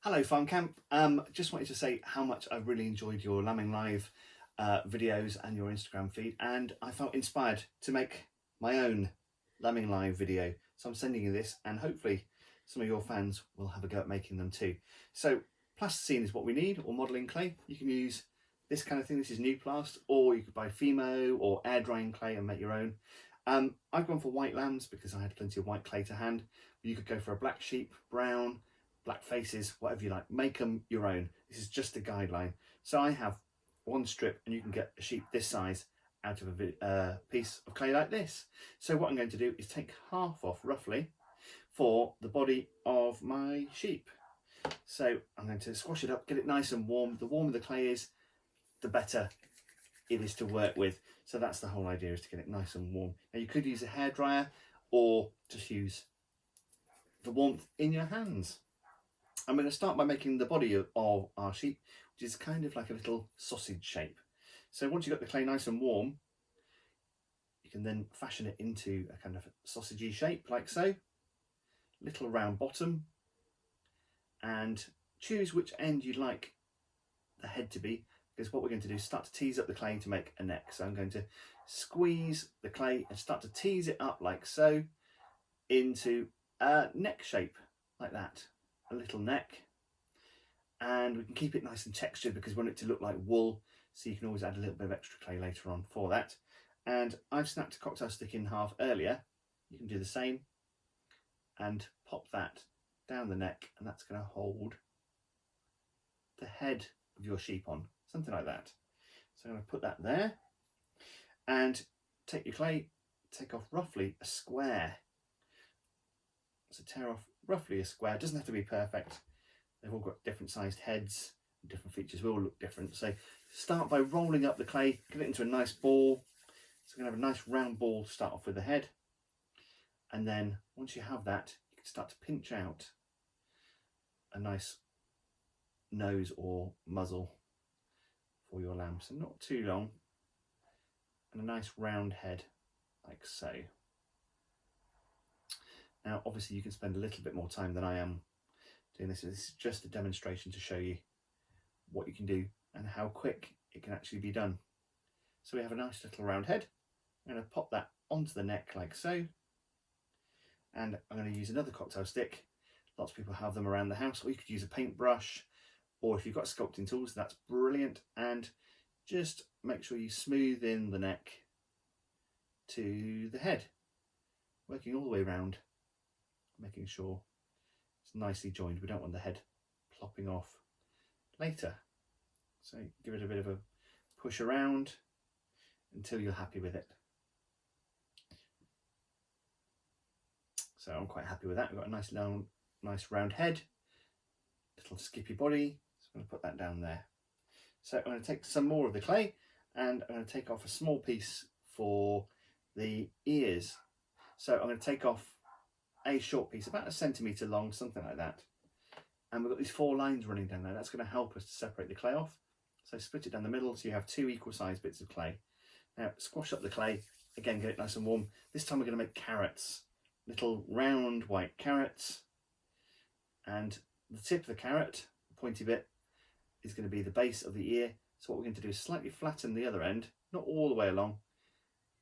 Hello Farm Camp. Just wanted to say how much I really enjoyed your Lambing Live videos and your Instagram feed, and I felt inspired to make my own Lambing Live video. So I'm sending you this, and hopefully some of your fans will have a go at making them too. So plasticine is what we need, or modelling clay. You can use this kind of thing. This is new plast, or you could buy Fimo or air drying clay and make your own. I've gone for white lambs because I had plenty of white clay to hand. You could go for a black sheep, brown, black faces, whatever you like. Make them your own. This is just a guideline. So I have one strip, and you can get a sheep this size out of a piece of clay like this. So what I'm going to do is take half off roughly for the body of my sheep. So I'm going to squash it up, get it nice and warm. The warmer the clay is, the better it is to work with. So that's the whole idea, is to get it nice and warm. Now you could use a hairdryer or just use the warmth in your hands. I'm going to start by making the body of our sheep, which is kind of like a little sausage shape. So once you've got the clay nice and warm, you can then fashion it into a kind of sausagey shape like so. Little round bottom, and choose which end you'd like the head to be, because what we're going to do is start to tease up the clay to make a neck. So I'm going to squeeze the clay and start to tease it up like so into a neck shape like that. A little neck, and we can keep it nice and textured because we want it to look like wool, so you can always add a little bit of extra clay later on for that. And I've snapped a cocktail stick in half earlier. You can do the same and pop that down the neck, and that's going to hold the head of your sheep on, something like that. So I'm going to put that there, and take your clay, take off roughly a square. So tear off roughly a square. It doesn't have to be perfect. They've all got different sized heads, different features. We all look different. So start by rolling up the clay, get it into a nice ball. So we're going to have a nice round ball to start off with the head. And then once you have that, you can start to pinch out a nice nose or muzzle for your lamb. So not too long, and a nice round head like so. Now, obviously, you can spend a little bit more time than I am doing this. This is just a demonstration to show you what you can do and how quick it can actually be done. So we have a nice little round head. I'm going to pop that onto the neck like so. And I'm going to use another cocktail stick. Lots of people have them around the house, or you could use a paintbrush, or if you've got sculpting tools, that's brilliant. And just make sure you smooth in the neck to the head, working all the way around, making sure it's nicely joined. We don't want the head plopping off later. So give it a bit of a push around until you're happy with it. So I'm quite happy with that. We've got a nice long, nice round head, little skippy body. So I'm going to put that down there. So I'm going to take some more of the clay, and I'm going to take off a small piece for the ears. So I'm going to take off a short piece, about 1 centimetre long, something like that. And we've got these 4 lines running down there. That's going to help us to separate the clay off. So split it down the middle so you have 2 equal sized bits of clay. Now squash up the clay, again get it nice and warm. This time we're going to make carrots, little round white carrots. And the tip of the carrot, the pointy bit, is going to be the base of the ear. So what we're going to do is slightly flatten the other end, not all the way along,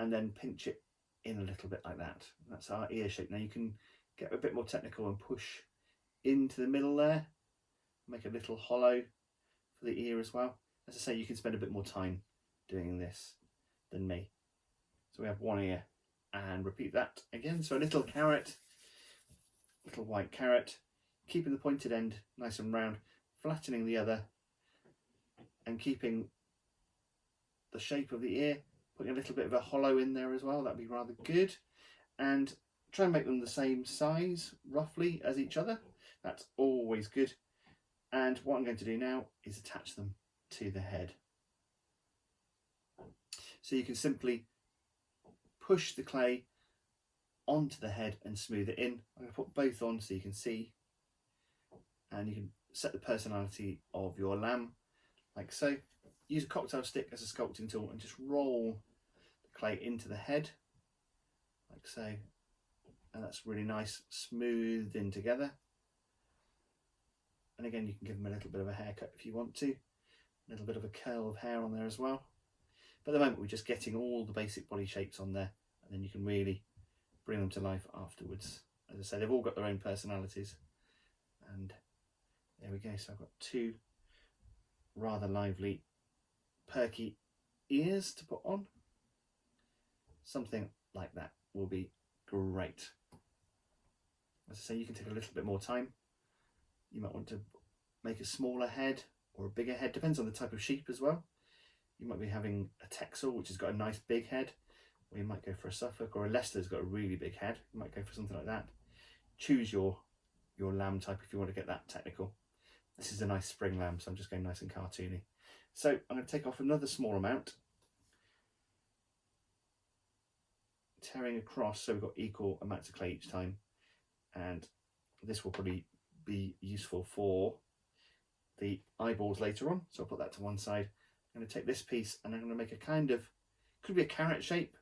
and then pinch it in a little bit like that. That's our ear shape. Now you can get a bit more technical and push into the middle there, make a little hollow for the ear as well. As I say, you can spend a bit more time doing this than me. So we have one ear, and repeat that again. So a little carrot, little white carrot, keeping the pointed end nice and round, flattening the other, and keeping the shape of the ear, putting a little bit of a hollow in there as well. That'd be rather good. And try and make them the same size roughly as each other. That's always good. And what I'm going to do now is attach them to the head. So you can simply push the clay onto the head and smooth it in. I'm going to put both on so you can see, and you can set the personality of your lamb like so. Use a cocktail stick as a sculpting tool and just roll the clay into the head like so, and that's really nice, smoothed in together. And again, you can give them a little bit of a haircut if you want to. A little bit of a curl of hair on there as well. But at the moment, we're just getting all the basic body shapes on there, and then you can really bring them to life afterwards. As I say, they've all got their own personalities. And there we go. So I've got two rather lively, perky ears to put on. Something like that will be great. As I say, you can take a little bit more time. You might want to make a smaller head or a bigger head, depends on the type of sheep as well. You might be having a Texel, which has got a nice big head, or you might go for a Suffolk, or a Leicester's got a really big head. You might go for something like that. Choose your lamb type if you want to get that technical. This is a nice spring lamb, so I'm just going nice and cartoony. So I'm going to take off another small amount, tearing across so we've got equal amounts of clay each time, and this will probably be useful for the eyeballs later on, so I'll put that to one side. I'm going to take this piece and I'm going to make a kind of, could be a carrot shape,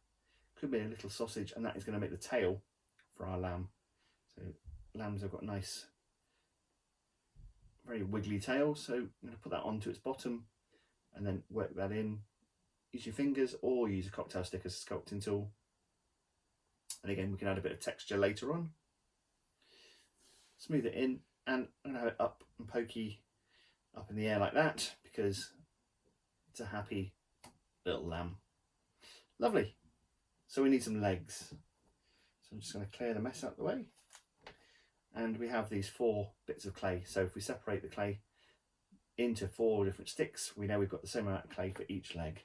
could be a little sausage, and that is going to make the tail for our lamb. So lambs have got nice, very wiggly tails, so I'm going to put that onto its bottom and then work that in. Use your fingers or use a cocktail stick as a sculpting tool. And again, we can add a bit of texture later on. Smooth it in, and I'm going to have it up and pokey up in the air like that because it's a happy little lamb. Lovely. So we need some legs. So I'm just going to clear the mess out of the way. And we have these 4 bits of clay. So if we separate the clay into 4 different sticks, we know we've got the same amount of clay for each leg.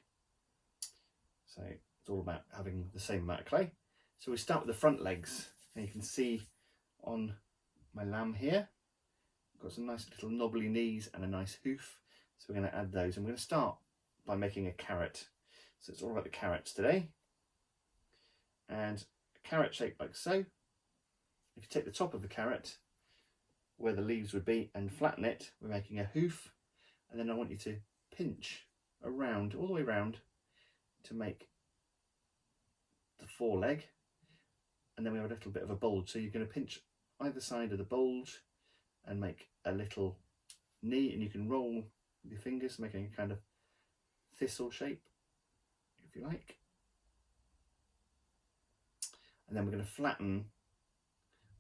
So it's all about having the same amount of clay. So we start with the front legs, and you can see on my lamb here, I've got some nice little knobbly knees and a nice hoof. So we're going to add those, and we're going to start by making a carrot. So it's all about the carrots today. And a carrot shaped like so. If you take the top of the carrot, where the leaves would be, and flatten it, we're making a hoof. And then I want you to pinch around, all the way around, to make the foreleg. And then we have a little bit of a bulge. So you're going to pinch either side of the bulge and make a little knee, and you can roll with your fingers, making a kind of thistle shape, if you like. And then we're going to flatten,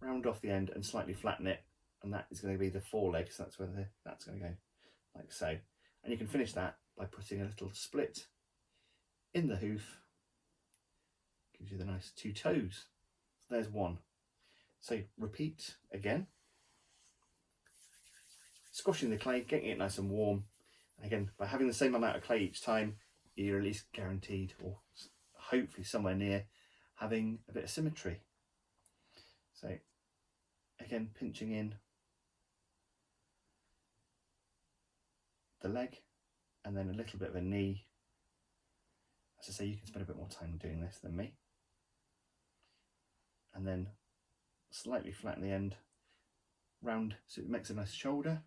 round off the end and slightly flatten it, and that is going to be the foreleg. So that's where that's going to go, like so. And you can finish that by putting a little split in the hoof. Gives you the nice 2 toes. So there's one. So repeat again. Squashing the clay, getting it nice and warm. And again, by having the same amount of clay each time, you're at least guaranteed, or hopefully somewhere near, having a bit of symmetry. So again, pinching in the leg, and then a little bit of a knee. As I say, you can spend a bit more time doing this than me. And then slightly flatten the end round so it makes a nice shoulder,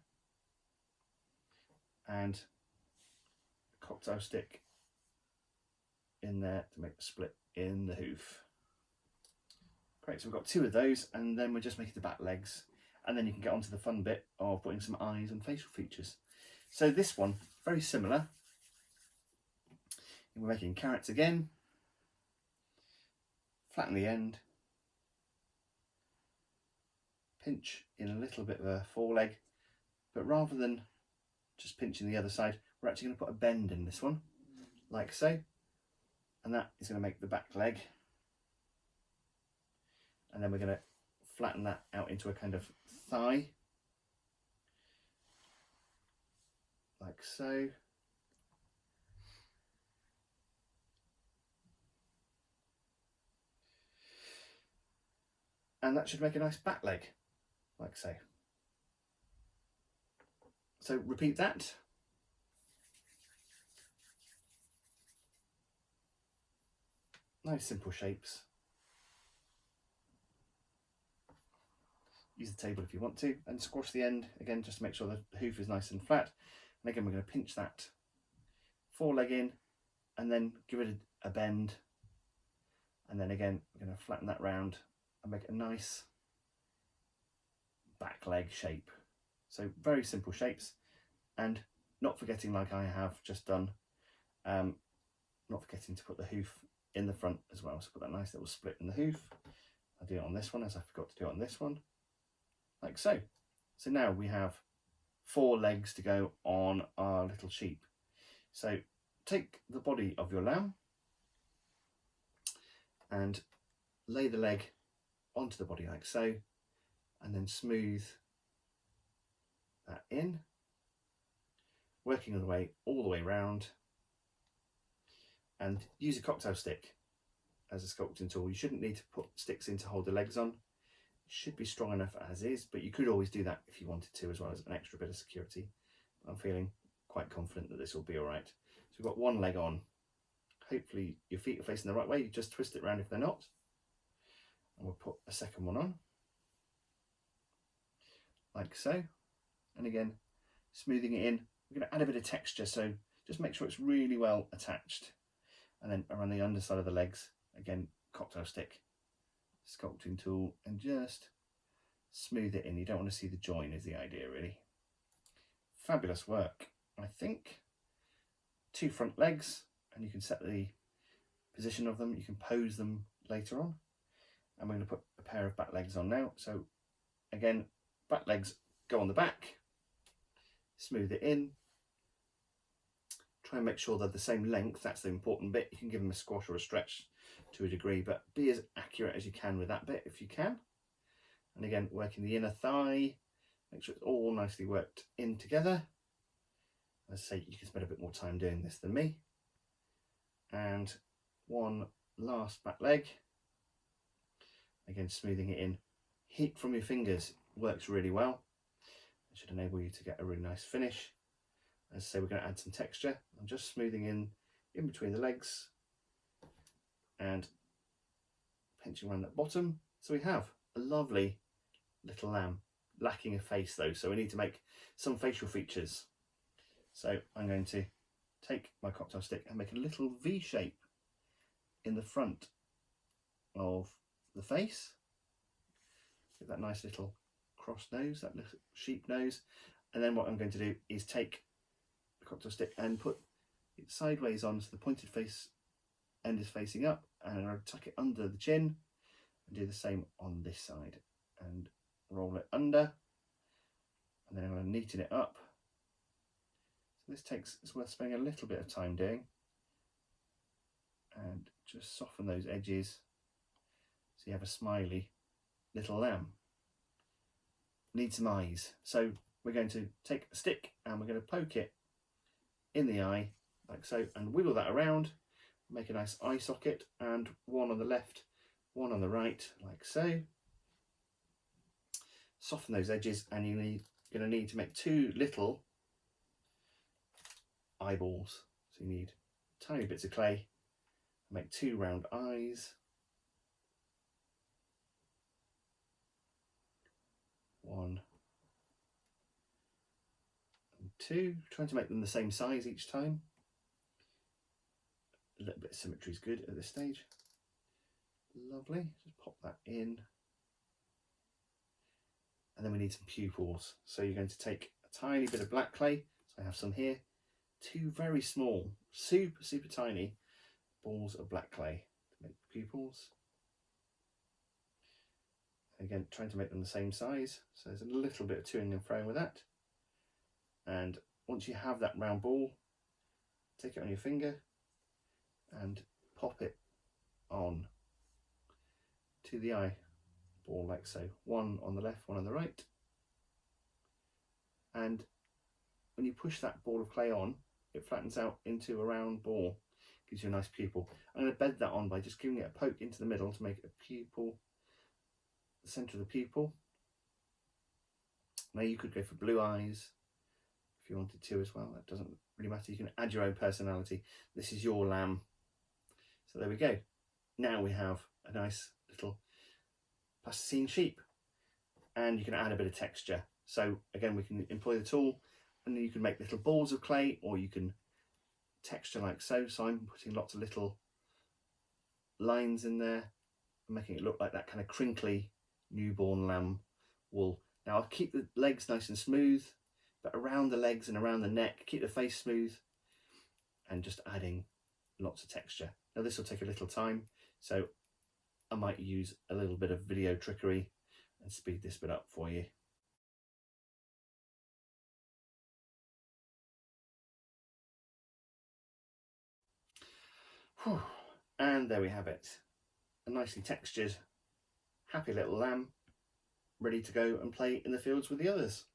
and a cocktail stick in there to make the split in the hoof. Great, so we've got 2 of those, and then we're just making the back legs, and then you can get on to the fun bit of putting some eyes and facial features. So this one, very similar. And we're making carrots again. Flatten the end. Pinch in a little bit of a foreleg, but rather than just pinching the other side, we're actually going to put a bend in this one, like so, and that is going to make the back leg. And then we're going to flatten that out into a kind of thigh, like so. And that should make a nice back leg, like so. So repeat that. Nice simple shapes. Use the table if you want to, and squash the end again just to make sure the hoof is nice and flat. And again, we're going to pinch that foreleg in, and then give it a bend. And then again, we're going to flatten that round and make a nice back leg shape. So very simple shapes, and not forgetting, like I have just done, not forgetting to put the hoof in the front as well. So put that nice little split in the hoof. I'll do it on this one as I forgot to do it on this one, like so. So now we have 4 legs to go on our little sheep. So take the body of your lamb and lay the leg onto the body like so, and then smooth that in, working all the way round, and use a cocktail stick as a sculpting tool. You shouldn't need to put sticks in to hold the legs on. It should be strong enough as is, but you could always do that if you wanted to, as well as an extra bit of security. I'm feeling quite confident that this will be all right. So we've got one leg on. Hopefully your feet are facing the right way. You just twist it around if they're not. And we'll put a second one on, like so. And again, smoothing it in. We're going to add a bit of texture, so just make sure it's really well attached. And then around the underside of the legs, again, cocktail stick, sculpting tool, and just smooth it in. You don't want to see the join is the idea, really. Fabulous work. I think 2 front legs, and you can set the position of them. You can pose them later on. And we're going to put a pair of back legs on now. So again, back legs go on the back, smooth it in. Try and make sure they're the same length. That's the important bit. You can give them a squash or a stretch to a degree, but be as accurate as you can with that bit if you can. And again, working the inner thigh, make sure it's all nicely worked in together. As I say, you can spend a bit more time doing this than me. And one last back leg. Again, smoothing it in. Heat from your fingers works really well. It should enable you to get a really nice finish. As I say, we're going to add some texture. I'm just smoothing in between the legs and pinching around that bottom. So we have a lovely little lamb, lacking a face though, so we need to make some facial features. So I'm going to take my cocktail stick and make a little V shape in the front of the face. Get that nice little cross nose, that little sheep nose. And then what I'm going to do is take the cocktail stick and put it sideways on so the pointed face end is facing up, and I'm going to tuck it under the chin and do the same on this side and roll it under, and then I'm going to neaten it up. So it's worth spending a little bit of time doing, and just soften those edges so you have a smiley little lamb. Need some eyes, so we're going to take a stick and we're going to poke it in the eye like so and wiggle that around, make a nice eye socket, and one on the left, one on the right like so. Soften those edges, and you're going to need to make 2 little eyeballs. So you need tiny bits of clay, make 2 round eyes. 1 and 2, trying to make them the same size each time. A little bit of symmetry is good at this stage. Lovely, just pop that in. And then we need some pupils. So you're going to take a tiny bit of black clay. So I have some here. 2 very small, super tiny balls of black clay to make pupils. Again, trying to make them the same size. So there's a little bit of toing and froing with that. And once you have that round ball, take it on your finger and pop it on to the eye ball like so. 1 on the left, 1 on the right. And when you push that ball of clay on, it flattens out into a round ball, gives you a nice pupil. I'm going to bed that on by just giving it a poke into the middle to make a pupil, the centre of the pupil. Now you could go for blue eyes if you wanted to as well. That doesn't really matter. You can add your own personality. This is your lamb. So there we go. Now we have a nice little plasticine sheep, and you can add a bit of texture. So again, we can employ the tool, and you can make little balls of clay, or you can texture like so. So I'm putting lots of little lines in there, making it look like that kind of crinkly newborn lamb wool. Now I'll keep the legs nice and smooth, but around the legs and around the neck, keep the face smooth, and just adding lots of texture. Now this will take a little time, so I might use a little bit of video trickery and speed this bit up for you. Whew. And there we have it. A nicely textured, happy little lamb, ready to go and play in the fields with the others.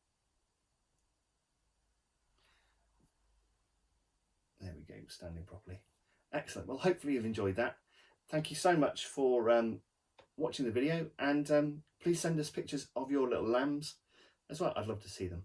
There we go, standing properly. Excellent. Well, hopefully you've enjoyed that. Thank you so much for watching the video, and please send us pictures of your little lambs as well. I'd love to see them.